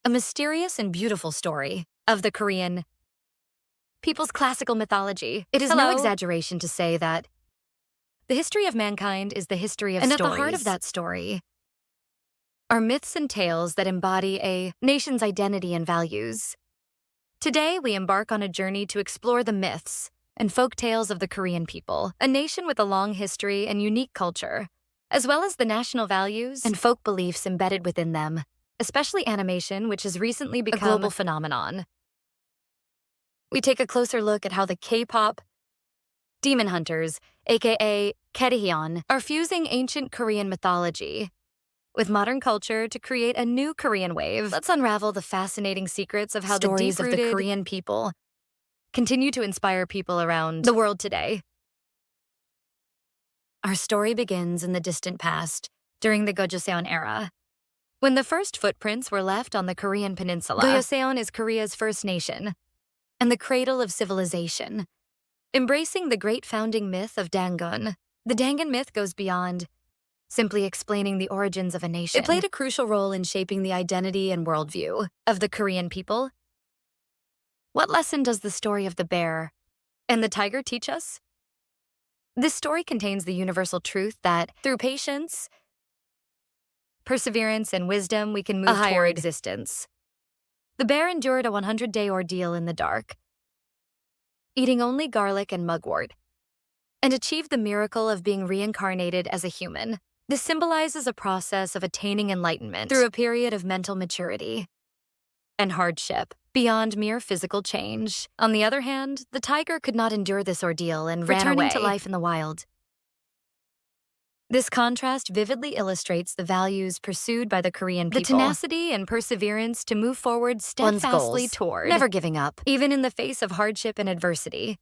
a mysterious and beautiful story of the Korean people's classical mythology. It is no exaggeration to say that the history of mankind is the history of stories. And at the heart of that story are myths and tales that embody a nation's identity and values. Today, we embark on a journey to explore the myths and folk tales of the Korean people, a nation with a long history and unique culture, as well as the national values and folk beliefs embedded within them, especially animation, which has recently become a global phenomenon. We take a closer look at how the K-pop demon hunters, aka Kaeryehon, are fusing ancient Korean mythology with modern culture to create a new Korean wave. Let's unravel the fascinating secrets of how the stories of the Korean people continue to inspire people around the world today. Our story begins in the distant past, during the Gojoseon era, when the first footprints were left on the Korean peninsula. Gojoseon is Korea's first nation and the cradle of civilization, embracing the great founding myth of Dangun. The Dangun myth goes beyond simply explaining the origins of a nation. It played a crucial role in shaping the identity and worldview of the Korean people. What lesson does the story of the bear and the tiger teach us? This story contains the universal truth that through patience, perseverance, and wisdom, we can move toward existence. The bear endured a 100-day ordeal in the dark, eating only garlic and mugwort, and achieved the miracle of being reincarnated as a human. This symbolizes a process of attaining enlightenment through a period of mental maturity and hardship beyond mere physical change. On the other hand, the tiger could not endure this ordeal and ran away, returning to life in the wild. This contrast vividly illustrates the values pursued by the Korean people. The tenacity and perseverance to move forward steadfastly toward, never giving up, even in the face of hardship and adversity.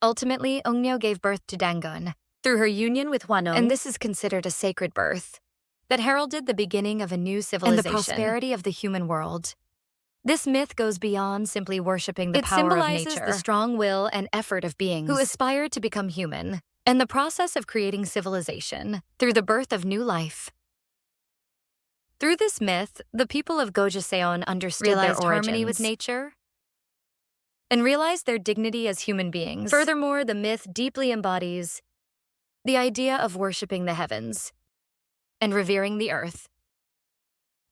Ultimately, Eungnyo gave birth to Dangun through her union with Hwanung, and this is considered a sacred birth that heralded the beginning of a new civilization and the prosperity of the human world. This myth goes beyond simply worshiping the power of nature. It symbolizes the strong will and effort of beings who aspire to become human, and the process of creating civilization through the birth of new life. Through this myth, the people of Gojoseon understood their harmony with nature and realized their dignity as human beings. Furthermore, the myth deeply embodies the idea of worshiping the heavens and revering the earth.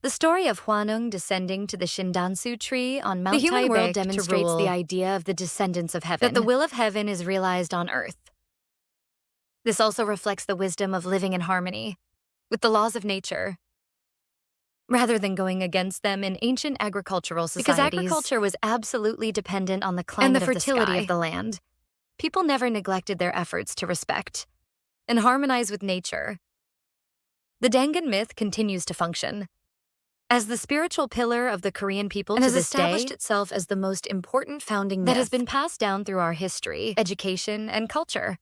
The story of Hwanung descending to the Shindansu tree on Mount Taebaek, the human world demonstrates the idea of the descendants of heaven, that the will of heaven is realized on earth. This also reflects the wisdom of living in harmony with the laws of nature, rather than going against them in ancient agricultural societies. Because agriculture was absolutely dependent on the climate and the fertility of the land, people never neglected their efforts to respect and harmonize with nature. The Dangun myth continues to function as the spiritual pillar of the Korean people and has established itself as the most important founding myth that has been passed down through our history, education, and culture.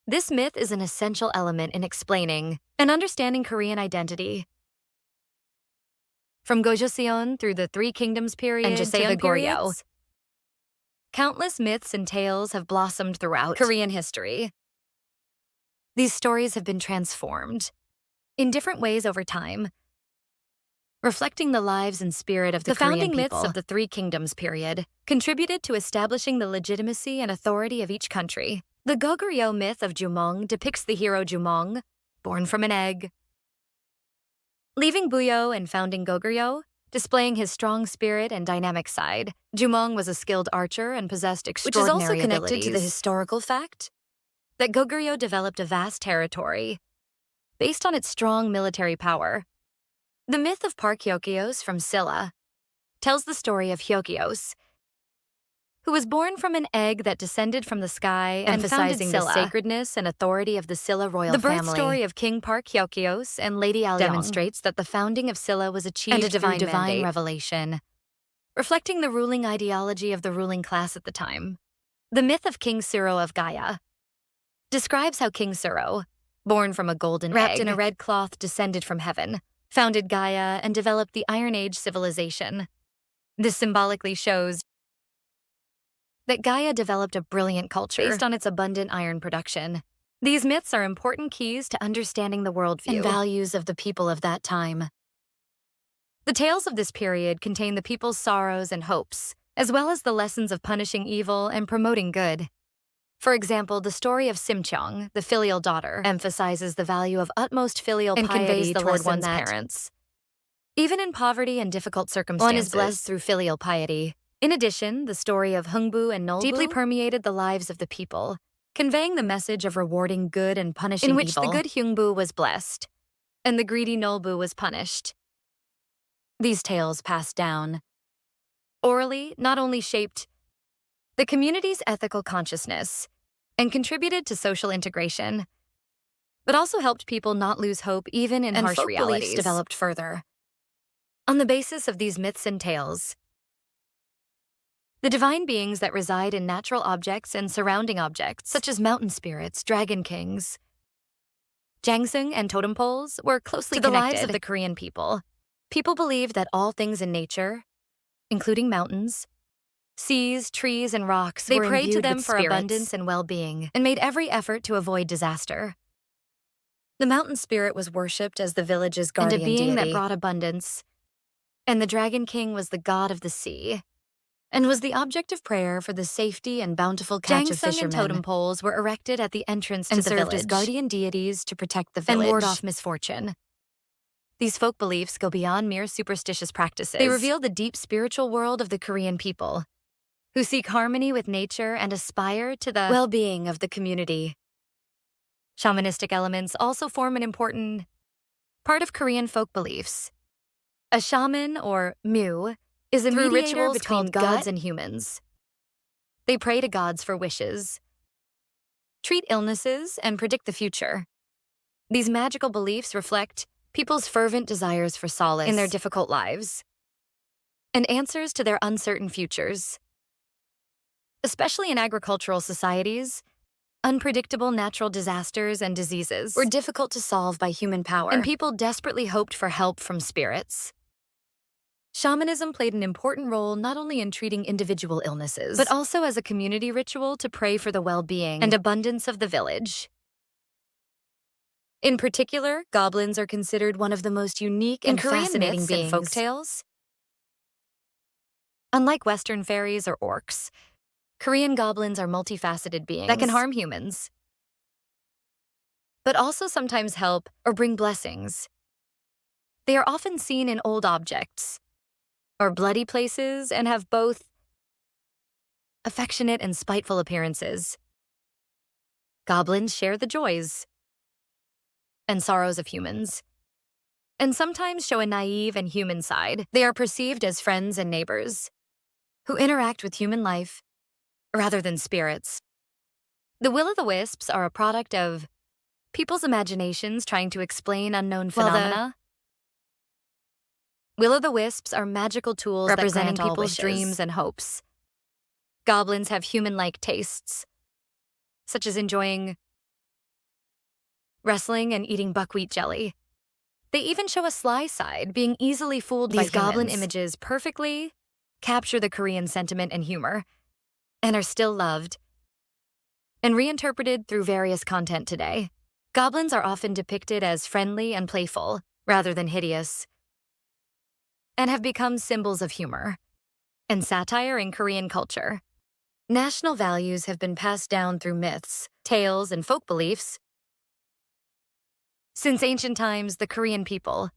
This myth is an essential element in explaining and understanding Korean identity. From Gojoseon through the Three Kingdoms period and to the Goryeo, countless myths and tales have blossomed throughout Korean history. These stories have been transformed in different ways over time, reflecting the lives and spirit of the Korean people. The founding myths of the Three Kingdoms period contributed to establishing the legitimacy and authority of each country. The Goguryeo myth of Jumong depicts the hero Jumong, born from an egg, leaving Buyo and founding Goguryeo, displaying his strong spirit and dynamic side. Jumong was a skilled archer and possessed extraordinary abilities. Which is also connected to the historical fact that Goguryeo developed a vast territory based on its strong military power. The myth of Park Hyeokgeos from Silla tells the story of Hyeokgeos, who was born from an egg that descended from the sky, emphasizing the sacredness and authority of the Silla royal family. The birth story of King Park Hyeokgeos and Lady Alyong demonstrates that the founding of Silla was achieved through divine revelation, reflecting the ruling ideology of the ruling class at the time. The myth of King Suro of Gaia describes how King Suro, born from a golden egg, wrapped in a red cloth, descended from heaven, founded Gaia, and developed the Iron Age civilization. This symbolically shows that Gaia developed a brilliant culture based on its abundant iron production. These myths are important keys to understanding the worldview and values of the people of that time. The tales of this period contain the people's sorrows and hopes, as well as the lessons of punishing evil and promoting good. For example, the story of Simcheong, the filial daughter, emphasizes the value of utmost filial and piety conveys the toward lesson one's that parents. Even in poverty and difficult circumstances, one is blessed through filial piety. In addition, the story of Hungbu and Nolbu deeply permeated the lives of the people, conveying the message of rewarding good and punishing evil, in which the good Hyungbu was blessed, and the greedy Nolbu was punished. These tales passed down orally not only shaped the community's ethical consciousness and contributed to social integration, but also helped people not lose hope even in harsh folk realities. beliefs developed further. On the basis of these myths and tales, the divine beings that reside in natural objects and surrounding objects, such as mountain spirits, dragon kings, Jangsung, and totem poles, were closely connected. To the lives of the Korean people. People believed that all things in nature, including mountains, seas, trees, and rocks, they prayed to them for abundance and well-being and made every effort to avoid disaster. The mountain spirit was worshipped as the village's guardian and a being deity that brought abundance, and the dragon king was the god of the sea and was the object of prayer for the safety and bountiful catch of fishermen. And totem poles were erected at the entrance to the village, served as guardian deities to protect the village and ward off misfortune. These folk beliefs go beyond mere superstitious practices. They reveal the deep spiritual world of the Korean people, who seek harmony with nature and aspire to the well-being of the community. Shamanistic elements also form an important part of Korean folk beliefs. A shaman, or mu, is a mediator between gods and humans. They pray to gods for wishes, treat illnesses, and predict the future. These magical beliefs reflect people's fervent desires for solace in their difficult lives and answers to their uncertain futures. Especially in agricultural societies, unpredictable natural disasters and diseases were difficult to solve by human power, and people desperately hoped for help from spirits. Shamanism played an important role not only in treating individual illnesses, but also as a community ritual to pray for the well-being and abundance of the village. In particular, goblins are considered one of the most unique and fascinating beings in folktales. Unlike Western fairies or orcs, Korean goblins are multifaceted beings that can harm humans, but also sometimes help or bring blessings. They are often seen in old objects or bloody places and have both affectionate and spiteful appearances. Goblins share the joys and sorrows of humans, and sometimes show a naive and human side. They are perceived as friends and neighbors who interact with human life rather than spirits. The will-o'-the-wisps are a product of people's imaginations trying to explain unknown phenomena. Will-o'-the-wisps are magical tools representing people's dreams and hopes. Goblins have human-like tastes, such as enjoying wrestling and eating buckwheat jelly. They even show a sly side, being easily fooled by humans. These goblin images perfectly capture the Korean sentiment and humor, and are still loved and reinterpreted through various content today. Goblins are often depicted as friendly and playful, rather than hideous, and have become symbols of humor and satire in Korean culture. National values have been passed down through myths, tales, and folk beliefs. Since ancient times, the Korean people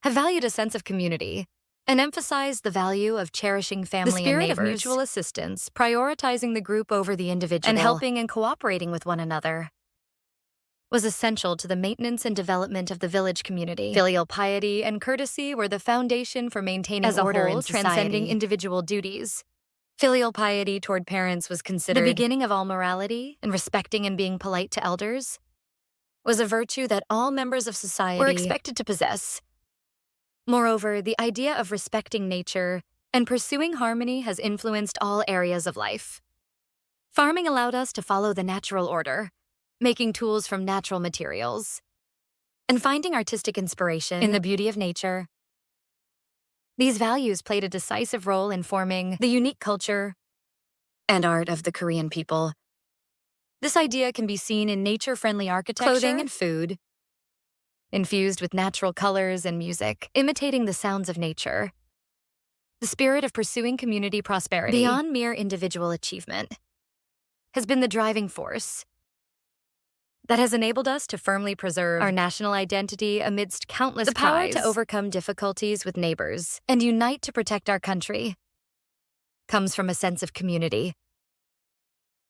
have valued a sense of community and emphasized the value of cherishing family and neighbors. The spirit of mutual assistance, prioritizing the group over the individual, and helping and cooperating with one another, was essential to the maintenance and development of the village community. Filial piety and courtesy were the foundation for maintaining order in society, transcending individual duties. Filial piety toward parents was considered the beginning of all morality, and respecting and being polite to elders was a virtue that all members of society were expected to possess. Moreover, the idea of respecting nature and pursuing harmony has influenced all areas of life. Farming allowed us to follow the natural order, making tools from natural materials, and finding artistic inspiration in the beauty of nature. These values played a decisive role in forming the unique culture and art of the Korean people. This idea can be seen in nature-friendly architecture, clothing, and food, infused with natural colors and music, imitating the sounds of nature. The spirit of pursuing community prosperity, beyond mere individual achievement, has been the driving force that has enabled us to firmly preserve our national identity amidst countless cries. The power to overcome difficulties with neighbors and unite to protect our country comes from a sense of community.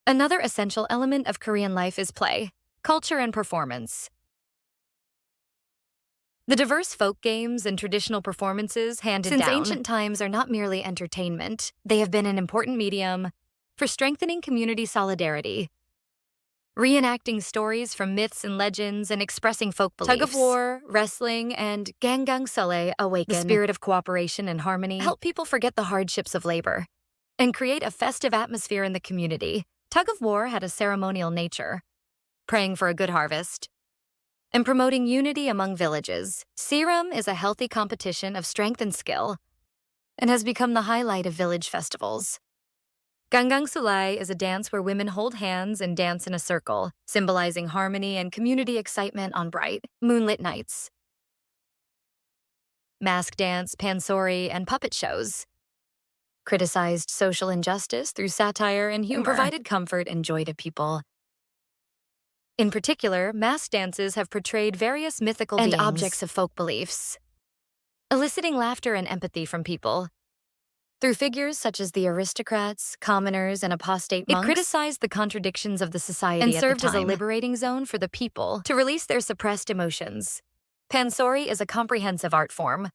Another essential element of Korean life is play, culture, and performance. The diverse folk games and traditional performances handed down since ancient times are not merely entertainment. They have been an important medium for strengthening community solidarity, reenacting stories from myths and legends, and expressing folk beliefs. Tug-of-war, wrestling, and ganggang-sale awaken the spirit of cooperation and harmony, help people forget the hardships of labor, and create a festive atmosphere in the community. Tug-of-war had a ceremonial nature, praying for a good harvest, and promoting unity among villages. Seram is a healthy competition of strength and skill, and has become the highlight of village festivals. Ganggang Sulai is a dance where women hold hands and dance in a circle, symbolizing harmony and community excitement on bright, moonlit nights. Mask dance, pansori, and puppet shows criticized social injustice through satire and humor, and provided comfort and joy to people. In particular, mask dances have portrayed various mythical beings and objects of folk beliefs, eliciting laughter and empathy from people. Through figures such as the aristocrats, commoners, and apostate monks, it criticized the contradictions of the society and served as a liberating zone for the people to release their suppressed emotions. Pansori is a comprehensive art form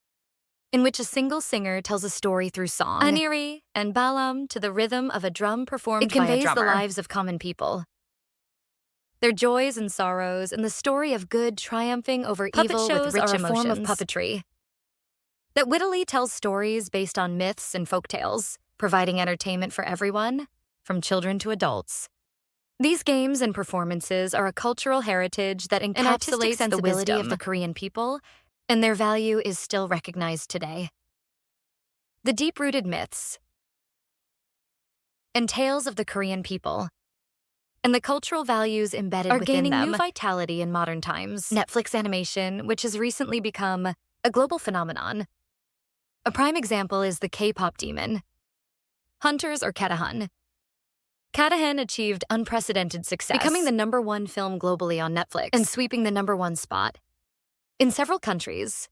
in which a single singer tells a story through song. Aniri and balam to the rhythm of a drum performed by a drummer. It conveys the lives of common people, their joys and sorrows, and the story of good triumphing over evil with rich emotions. Puppet shows are a form of puppetry that wittily tells stories based on myths and folktales, providing entertainment for everyone, from children to adults. These games and performances are a cultural heritage that encapsulates the wisdom of the Korean people, and their value is still recognized today. The deep-rooted myths and tales of the Korean people and the cultural values embedded within them are gaining new vitality in modern times. Netflix animation, which has recently become a global phenomenon. A prime example is the K-pop demon, Hunters or Katahan. Katahan achieved unprecedented success, becoming the #1 film globally on Netflix and sweeping the #1 spot in several countries.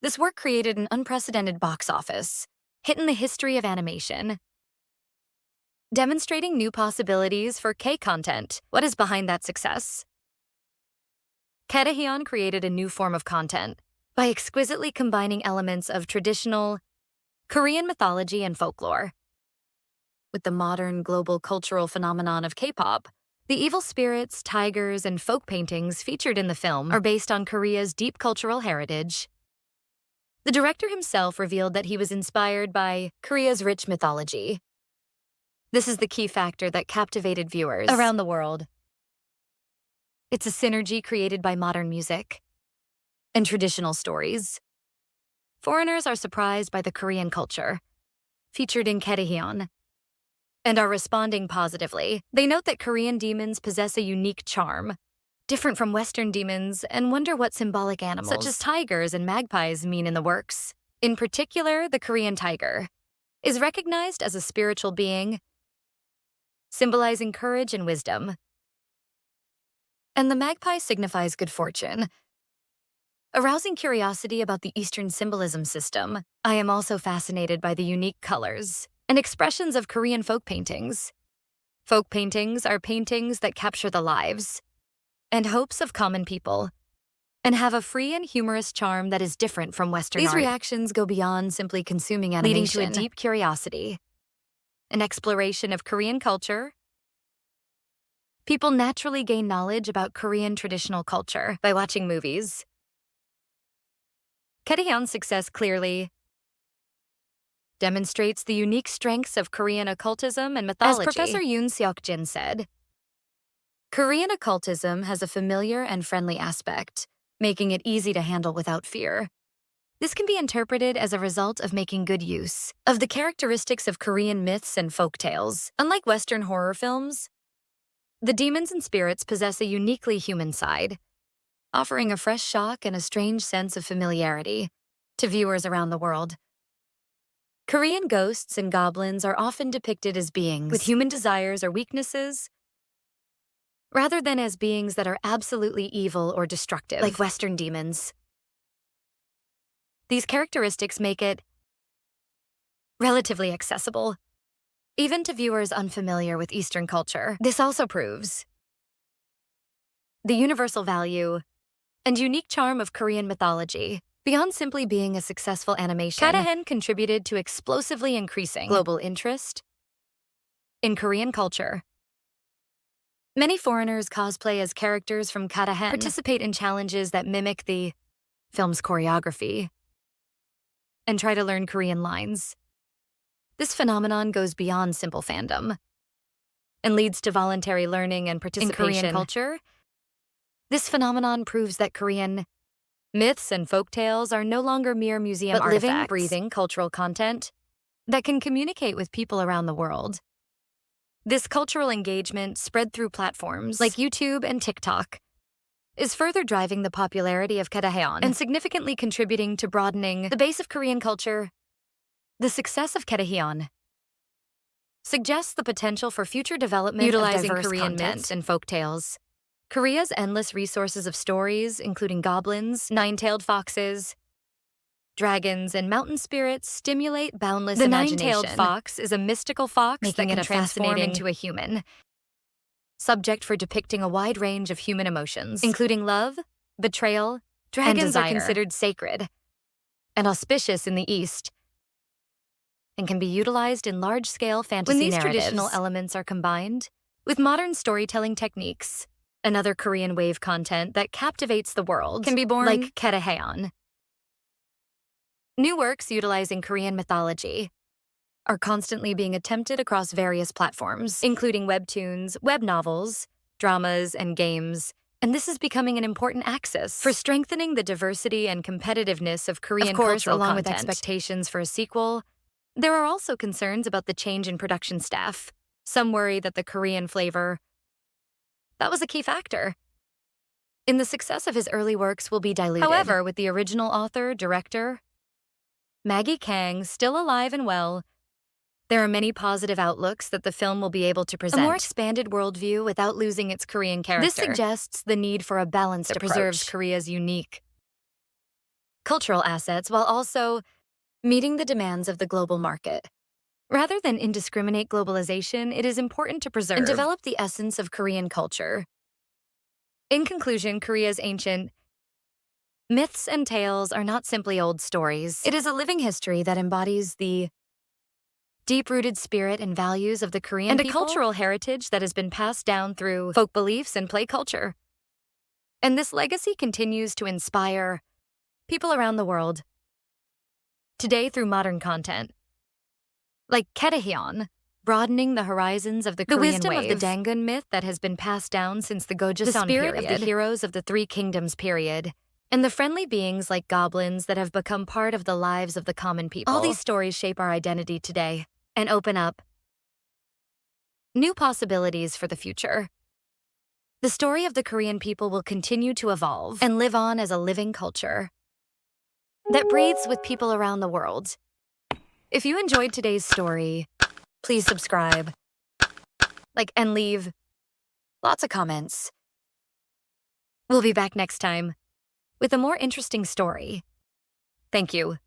This work created an unprecedented box office hit in the history of animation, demonstrating new possibilities for K-content. What is behind that success? Katahan created a new form of content by exquisitely combining elements of traditional Korean mythology and folklore with the modern global cultural phenomenon of K-pop. The evil spirits, tigers, and folk paintings featured in the film are based on Korea's deep cultural heritage. The director himself revealed that he was inspired by Korea's rich mythology. This is the key factor that captivated viewers around the world. It's a synergy created by modern music and traditional stories. Foreigners are surprised by the Korean culture featured in Kataeon and are responding positively. They note that Korean demons possess a unique charm, different from Western demons, and wonder what symbolic animals, such as tigers and magpies, mean in the works. In particular, the Korean tiger is recognized as a spiritual being, symbolizing courage and wisdom. And the magpie signifies good fortune, arousing curiosity about the Eastern symbolism system. I am also fascinated by the unique colors and expressions of Korean folk paintings. Folk paintings are paintings that capture the lives and hopes of common people and have a free and humorous charm that is different from Western art. These reactions go beyond simply consuming animation, leading to a deep curiosity, an exploration of Korean culture. People naturally gain knowledge about Korean traditional culture by watching movies. Kataeon's success clearly demonstrates the unique strengths of Korean occultism and mythology. As Professor Yoon Seok-jin said, Korean occultism has a familiar and friendly aspect, making it easy to handle without fear. This can be interpreted as a result of making good use of the characteristics of Korean myths and folktales. Unlike Western horror films, the demons and spirits possess a uniquely human side, offering a fresh shock and a strange sense of familiarity to viewers around the world. Korean ghosts and goblins are often depicted as beings with human desires or weaknesses, rather than as beings that are absolutely evil or destructive, like Western demons. These characteristics make it relatively accessible, even to viewers unfamiliar with Eastern culture. This also proves the universal value and unique charm of Korean mythology. Beyond simply being a successful animation, Katahen contributed to explosively increasing global interest in Korean culture. Many foreigners cosplay as characters from Katahen, participate in challenges that mimic the film's choreography, and try to learn Korean lines. This phenomenon goes beyond simple fandom and leads to voluntary learning and participation. In Korean culture, this phenomenon proves that Korean myths and folktales are no longer mere museum artifacts, living, breathing cultural content that can communicate with people around the world. This cultural engagement, spread through platforms like YouTube and TikTok, is further driving the popularity of Kataeon and significantly contributing to broadening the base of Korean culture. The success of Kataeon suggests the potential for future development utilizing of diverse Korean myths and folktales. Korea's endless resources of stories, including goblins, nine-tailed foxes, dragons, and mountain spirits, stimulate boundless imagination. The nine-tailed fox is a mystical fox that can transform into a human, subject for depicting a wide range of human emotions, including love, betrayal, and desire. Dragons are considered sacred and auspicious in the East, and can be utilized in large-scale fantasy narratives. When these traditional elements are combined with modern storytelling techniques, another Korean wave content that captivates the world can be born, like Kataeon. New works utilizing Korean mythology are constantly being attempted across various platforms, including webtoons, web novels, dramas, and games, and this is becoming an important axis for strengthening the diversity and competitiveness of Korean cultural along content. With expectations for a sequel, there are also concerns about the change in production staff. Some worry that the Korean flavor that was a key factor in the success of his early works will be diluted. However, with the original author, director, Maggie Kang, still alive and well, there are many positive outlooks that the film will be able to present a more expanded worldview without losing its Korean character. This suggests the need for a balanced approach that preserves Korea's unique cultural assets while also meeting the demands of the global market. Rather than indiscriminate globalization, it is important to preserve and develop the essence of Korean culture. In conclusion, Korea's ancient myths and tales are not simply old stories. It is a living history that embodies the deep-rooted spirit and values of the Korean people, and a cultural heritage that has been passed down through folk beliefs and play culture. And this legacy continues to inspire people around the world today through modern content, like Kataeon, broadening the horizons of the Korean wave. The wisdom of the Dangun myth that has been passed down since the Gojoseon period, the spirit of the heroes of the Three Kingdoms period, and the friendly beings like goblins that have become part of the lives of the common people. All these stories shape our identity today and open up new possibilities for the future. The story of the Korean people will continue to evolve and live on as a living culture that breathes with people around the world. If you enjoyed today's story, please subscribe, and leave lots of comments. We'll be back next time with a more interesting story. Thank you.